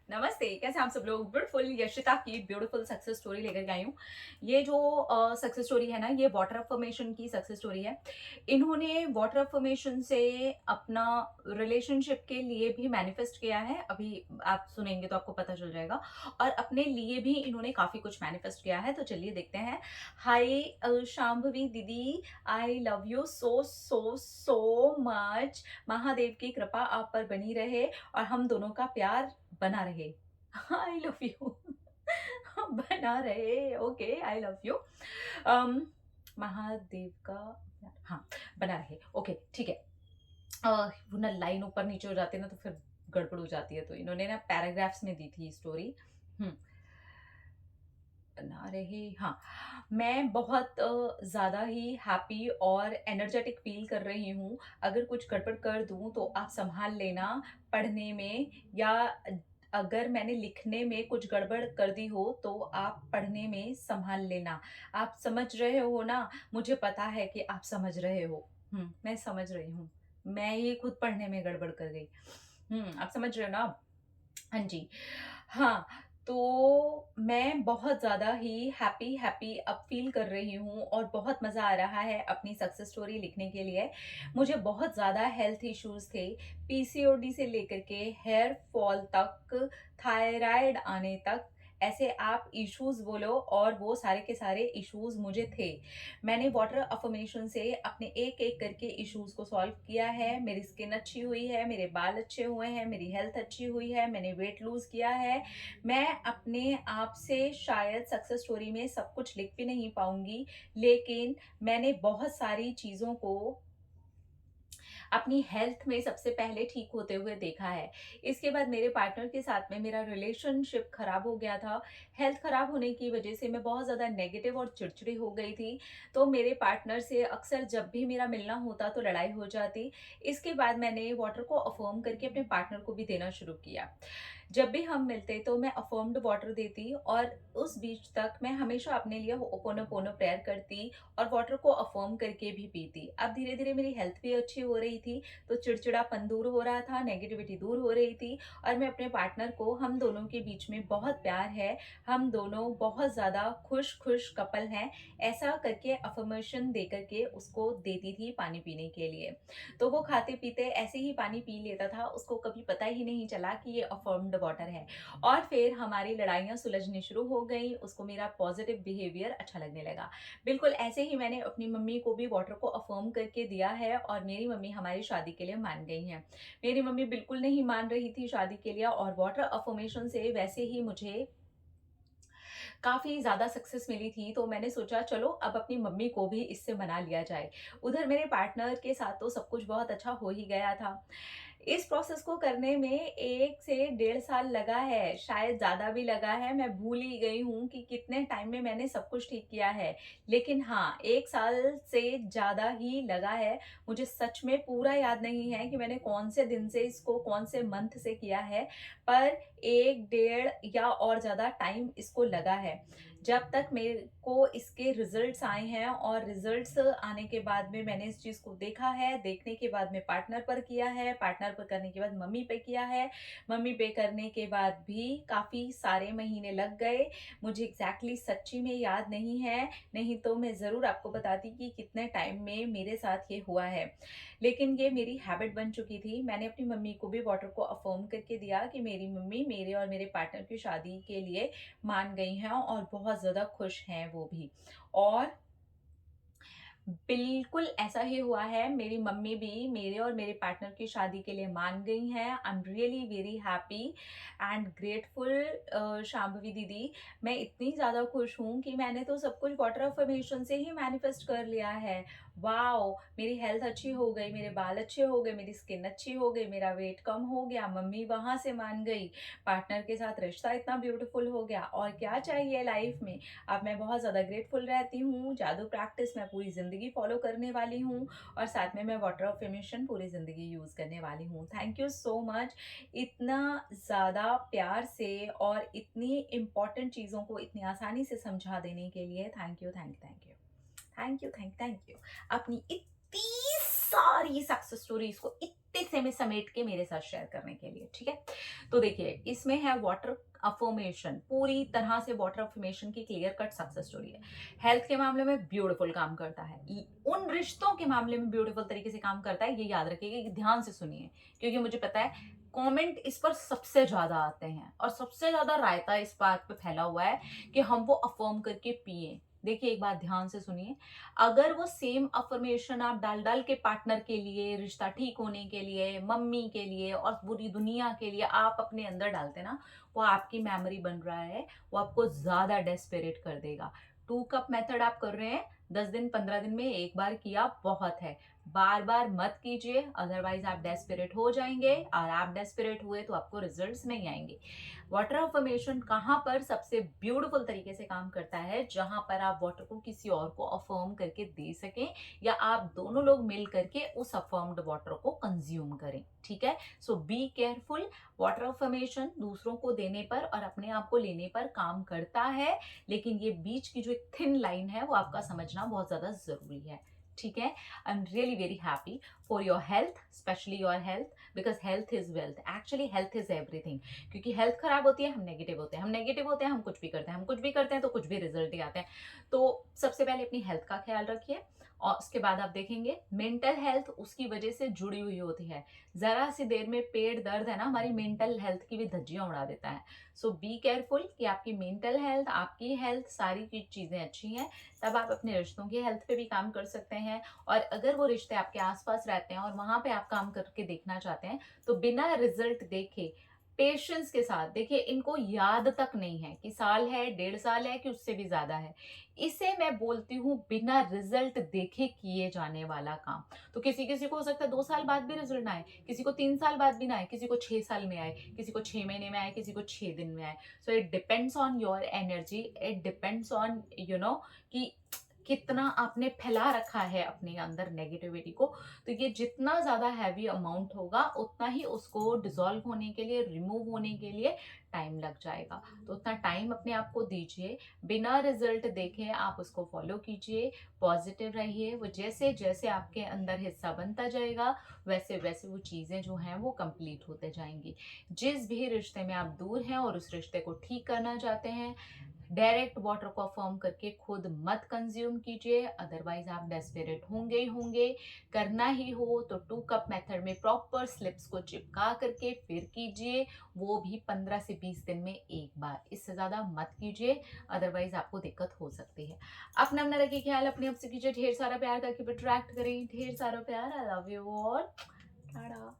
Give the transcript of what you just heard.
नमस्ते, कैसे हैं आप सब लोग? ब्यूटीफुल यशिता की ब्यूटीफुल सक्सेस स्टोरी लेकर के आई हूँ। ये जो सक्सेस स्टोरी है ना, ये वाटर अफर्मेशन की सक्सेस स्टोरी है। इन्होंने वाटर अफर्मेशन से अपना रिलेशनशिप के लिए भी मैनिफेस्ट किया है। अभी आप सुनेंगे तो आपको पता चल जाएगा। और अपने लिए भी इन्होंने काफ़ी कुछ मैनिफेस्ट किया है, तो चलिए देखते हैं। हाय शांभवी दीदी, I love you so so so much. Mahadev की कृपा आप पर बनी रहे और हम दोनों का प्यार बना रहे। I love you. बना रहे। Okay, I love you. Mahadev का, हाँ, बना रहे। ओके, ठीक है। वो ना लाइन ऊपर नीचे हो जाती है ना, तो फिर गड़बड़ हो जाती है, तो इन्होंने ना पैराग्राफ्स में दी थी स्टोरी। बना रहे, हाँ। मैं बहुत ज़्यादा ही हैप्पी और एनर्जेटिक फील कर रही हूँ। अगर कुछ गड़बड़ कर दूँ तो आप सँभाल लेना। पढ़ने में या अगर मैंने लिखने में कुछ गड़बड़ कर दी हो तो आप पढ़ने में सँभाल लेना। आप समझ रहे हो ना? मुझे पता है कि आप समझ रहे हो। मैं समझ रही हूँ। मैं ही खुद पढ़ने में गड़बड़ कर गई। आप समझ रहे हो ना? हाँ जी। हाँ, तो मैं बहुत ज़्यादा ही हैप्पी अब फ़ील कर रही हूँ और बहुत मज़ा आ रहा है अपनी सक्सेस स्टोरी लिखने के लिए। मुझे बहुत ज़्यादा हेल्थ इश्यूज़ थे, पीसीओडी से लेकर के हेयर फॉल तक, थायराइड आने तक, ऐसे आप इश्यूज़ बोलो और वो सारे के सारे इश्यूज़ मुझे थे। मैंने वाटर अफ़र्मेशन से अपने एक-एक करके इश्यूज़ को सॉल्व किया है। मेरी स्किन अच्छी हुई है, मेरे बाल अच्छे हुए हैं, मेरी हेल्थ अच्छी हुई है, मैंने वेट लूज़ किया है। मैं अपने आप से शायद सक्सेस स्टोरी में सब कुछ लिख भी नहीं पाऊँगी, लेकिन मैंने बहुत सारी चीज़ों को अपनी हेल्थ में सबसे पहले ठीक होते हुए देखा है। इसके बाद मेरे पार्टनर के साथ में मेरा रिलेशनशिप खराब हो गया था। हेल्थ खराब होने की वजह से मैं बहुत ज़्यादा नेगेटिव और चिड़चिड़ी हो गई थी। तो मेरे पार्टनर से अक्सर जब भी मेरा मिलना होता तो लड़ाई हो जाती। इसके बाद मैंने वाटर को अफ़र्म करके अपने पार्टनर को भी देना शुरू किया। जब भी हम मिलते तो मैं अफ़र्म्ड वाटर देती और उस बीच तक मैं हमेशा अपने लिए होपोनोपोनो प्रेयर करती और वाटर को अफ़र्म करके भी पीती। अब धीरे-धीरे मेरी हेल्थ भी अच्छी हो रही थी, तो चिड़चिड़ापन दूर हो रहा था, नेगेटिविटी दूर हो रही थी और मैं अपने पार्टनर को, हम दोनों के बीच में बहुत प्यार है, हम दोनों बहुत ज़्यादा खुश-खुश कपल हैं, ऐसा करके अफ़र्मेशन दे कर के उसको देती थी पानी पीने के लिए। तो वो खाते-पीते ऐसे ही पानी पी लेता था, उसको कभी पता ही नहीं चला कि ये अफ़र्म्ड वाटर है। और फिर हमारी लड़ाइयाँ सुलझनी शुरू हो गई, उसको मेरा पॉज़िटिव बिहेवियर अच्छा लगने लगा। बिल्कुल ऐसे ही मैंने अपनी मम्मी को भी वाटर को अफ़र्म करके दिया है और मेरी मम्मी हमारी शादी के लिए मान गई हैं। मेरी मम्मी बिल्कुल नहीं मान रही थी शादी के लिए और वाटर अफ़र्मेशन से वैसे ही मुझे काफ़ी ज़्यादा सक्सेस मिली थी, तो मैंने सोचा चलो अब अपनी मम्मी को भी इससे मना लिया जाए। उधर मेरे पार्टनर के साथ तो सब कुछ बहुत अच्छा हो ही गया था। इस प्रोसेस को करने में 1 से डेढ़ साल लगा है, शायद ज़्यादा भी लगा है, मैं भूल ही गई हूँ कि कितने टाइम में मैंने सब कुछ ठीक किया है। लेकिन हाँ, 1 साल से ज़्यादा ही लगा है। मुझे सच में पूरा याद नहीं है कि मैंने कौन से दिन से इसको, कौन से मंथ से किया है, पर 1 डेढ़ या और ज़्यादा टाइम इसको लगा है। जब तक मेरे को इसके रिज़ल्ट्स आए हैं और रिज़ल्ट्स आने के बाद में मैंने इस चीज़ को देखा है, देखने के बाद में पार्टनर पर किया है, पार्टनर पर करने के बाद मम्मी पे किया है, मम्मी पे करने के बाद भी काफ़ी सारे महीने लग गए। मुझे एग्ज़ैक्टली सच्ची में याद नहीं है, नहीं तो मैं ज़रूर आपको बताती कि कितने टाइम में मेरे साथ ये हुआ है। लेकिन ये मेरी हैबिट बन चुकी थी। मैंने अपनी मम्मी को भी वाटर को अफ़र्म करके दिया कि मेरी मम्मी मेरे और मेरे पार्टनर की शादी के लिए मान गई हैं और बहुत ज़्यादा खुश हैं वो भी। और बिल्कुल ऐसा ही हुआ है, मेरी मम्मी भी मेरे और मेरे पार्टनर की शादी के लिए मान गई हैं। I am really very happy and grateful Shambhavi दीदी। मैं इतनी ज़्यादा खुश हूँ कि मैंने तो सब कुछ वाटर अफ़र्मेशन से ही मैनिफेस्ट कर लिया है। वॉव! मेरी हेल्थ अच्छी हो गई, मेरे बाल अच्छे हो गए, मेरी स्किन अच्छी हो गई, मेरा वेट कम हो गया, मम्मी वहाँ से मान गई, पार्टनर के साथ रिश्ता इतना ब्यूटीफुल हो गया और क्या चाहिए लाइफ में। अब मैं बहुत ज़्यादा ग्रेटफुल रहती हूँ, जादू प्रैक्टिस मैं पूरी ज़िंदगी फ़ॉलो करने वाली हूँ और साथ में मैं वाटर अफ़र्मेशन पूरी ज़िंदगी यूज़ करने वाली हूँ। थैंक यू सो मच इतना ज़्यादा प्यार से और इतनी इम्पोर्टेंट चीज़ों को इतनी आसानी से समझा देने के लिए। Thank you, thank you, thank you. Thank you, thank you. अपनी इतनी सारी सक्सेस स्टोरीज को इतने से में समेट के मेरे साथ शेयर करने के लिए, ठीक है। तो देखिए, इसमें है वाटर अफर्मेशन, पूरी तरह से वाटर अफर्मेशन की क्लियर कट सक्सेस स्टोरी है। हेल्थ के मामले में ब्यूटीफुल काम करता है, उन रिश्तों के मामले में ब्यूटीफुल तरीके से काम करता है। ये याद रखिएगा कि ध्यान से सुनिए, क्योंकि मुझे पता है कमेंट इस पर सबसे ज्यादा आते हैं और सबसे ज्यादा रायता इस बात पे फैला हुआ है कि हम वो अफर्म करके पिए। देखिए, एक बात ध्यान से सुनिए, अगर वो सेम अफर्मेशन आप डाल डाल के पार्टनर के लिए, रिश्ता ठीक होने के लिए, मम्मी के लिए और पूरी दुनिया के लिए आप अपने अंदर डालते ना, वो आपकी मेमोरी बन रहा है, वो आपको ज्यादा डेस्परेट कर देगा। 2 कप मेथड आप कर रहे हैं, 10 दिन 15 दिन में एक बार किया बहुत है, बार बार मत कीजिए, अदरवाइज आप डेस्परेट हो जाएंगे और आप डेस्परेट हुए तो आपको रिजल्ट्स नहीं आएंगे। वाटर अफर्मेशन कहाँ पर सबसे ब्यूटीफुल तरीके से काम करता है, जहां पर आप वाटर को किसी और को अफर्म करके दे सकें या आप दोनों लोग मिल करके उस अफर्म्ड वाटर को कंज्यूम करें, ठीक है। सो बी केयरफुल। वाटर अफर्मेशन दूसरों को देने पर और अपने आप को लेने पर काम करता है, लेकिन ये बीच की जो एक थिन लाइन है वो आपका समझना बहुत ज्यादा जरूरी है, ठीक है। I am really very happy for your health, specially your health, because health is wealth. Actually health is everything, क्योंकि हेल्थ खराब होती है हम नेगेटिव होते हैं, हम नेगेटिव होते हैं हम कुछ भी करते हैं, हम कुछ भी करते हैं तो कुछ भी रिजल्ट ही आते हैं। तो सबसे पहले अपनी हेल्थ का ख्याल रखिए और उसके बाद आप देखेंगे मेंटल हेल्थ उसकी वजह से जुड़ी हुई होती है। जरा सी देर में पेट दर्द है ना, हमारी मेंटल हेल्थ की भी धज्जियां उड़ा देता है। सो बी केयरफुल कि आपकी मेंटल हेल्थ, आपकी हेल्थ, सारी चीजें अच्छी हैं, तब आप अपने रिश्तों की हेल्थ पे भी काम कर सकते हैं। और अगर वो रिश्ते आपके आसपास रहते हैं और वहां पे आप काम करके देखना चाहते हैं, तो बिना रिजल्ट देखे पेशेंस के साथ देखिए, इनको याद तक नहीं है कि साल है, 1.5 साल है कि उससे भी ज्यादा है। इसे मैं बोलती हूँ बिना रिजल्ट देखे किए जाने वाला काम। तो किसी किसी को हो सकता है 2 साल बाद भी रिजल्ट ना आए, किसी को 3 साल बाद भी ना आए, किसी को 6 साल में आए, किसी को 6 महीने में आए, किसी को 6 दिन में आए। So it depends on your energy, it depends on कि कितना आपने फैला रखा है अपने अंदर नेगेटिविटी को। तो ये जितना ज्यादा हैवी अमाउंट होगा उतना ही उसको डिसॉल्व होने के लिए, रिमूव होने के लिए टाइम लग जाएगा। तो उतना टाइम अपने आप को दीजिए, बिना रिजल्ट देखे आप उसको फॉलो कीजिए, पॉजिटिव रहिए। वो जैसे जैसे आपके अंदर हिस्सा बनता जाएगा वैसे वैसे वो चीजें जो हैं वो कंप्लीट होते जाएंगी। जिस भी रिश्ते में आप दूर हैं और उस रिश्ते को ठीक करना चाहते हैं, डायरेक्ट वाटर को फॉर्म करके खुद मत कंज्यूम कीजिए, अदरवाइज आप डेस्परेट होंगे ही होंगे। करना ही हो तो 2 कप मेथड में प्रॉपर स्लिप्स को चिपका करके फिर कीजिए, वो भी 15 से 20 दिन में एक बार, इससे ज्यादा मत कीजिए, अदरवाइज आपको दिक्कत हो सकती है। अपना अपना रखिए ख्याल, अपने आप से कीजिए ढेर सारा प्यार ताकि अट्रैक्ट करें ढेर सारा प्यार। I love you all, Tata.